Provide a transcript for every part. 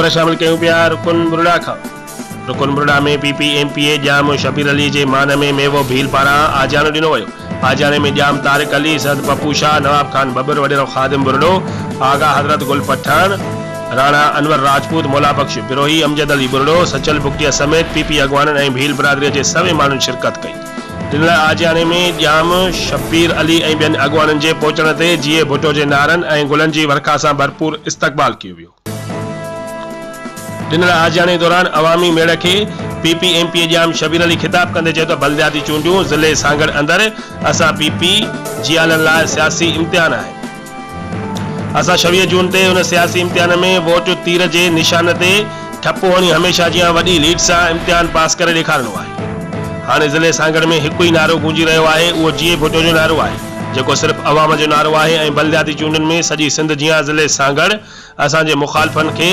ख़बर शामिल कयूं पिया रुकन बुरड़ा खां। रुकन बुरड़ा में PPMPA जाम शबीर अली जे मान में मेवो भील पारां आजानो ॾिनो वियो। आजाने में जाम तारिक अली, सद पप्पू शाह, नवाब खान बबर, वडेरो खादिम बुरड़ो, आगा हजरत गुल पठान, राणा अनवर राजपूत, मौला बख्श बिरोही, अमजद अली बुरड़ो, सचल बुगटिया समेत PP अगवानन ऐं भील बिरादरी जे सभई माण्हुनि शिरकत कई। इन लाइ आजाने में जाम शबीर अली ऐं ॿियनि अगवाननि जे पहुचण ते जीए भुट्टो जे नारनि ऐं गुलनि जी वर्खा सां भरपूर इस्तक़बाल कयो वियो। इन लाइ आजाने दौरान अवामी मेड़ खे PPMPA जाम शबीर अली खिताब कंदे चयो त बलदियाती चूंडियूं ज़िले सांगड़ अंदर असां PP जियालनि लाइ सियासी इम्तिहान आहे। असां 26 जून ते उन सियासी इम्तिहान में वोट तीर जे निशान ते ठपो हणी हमेशह जीअं वॾी लीड सां इम्तिहान पास करे ॾेखारणो आहे। हाणे ज़िले सांगड़ में हिकु ई नारो गूंजी रहियो आहे, उहो जीए भुट्टो जो नारो आहे, जेको सिर्फ़ु अवाम जो नारो आहे ऐं बलदियाती चूंडुनि में सॼी सिंध जीअं ज़िले सांगड़ असांजे मुखालफ़नि खे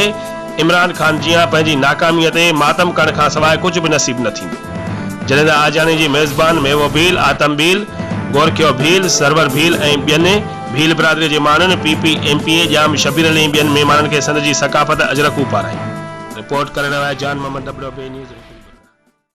इमरान खान जीअं पंहिंजी नाकामीअ ते मातम करण खां सवाइ कुझु बि नसीब न थींदो। जॾहिं त आजाने जी मेज़बान मेवो भील, आतम भील, गोरखियो भील, सरवर भील ऐं ॿियनि भील बिरादरी जे माण्हुनि PPMPA जाम शबीर अली ऐं ॿियनि महिमाननि खे सिंध जी सकाफ़त अजरकू पाराई। रिपोर्ट करे रहियो आहे जान मोहम्मद WB न्यूज़।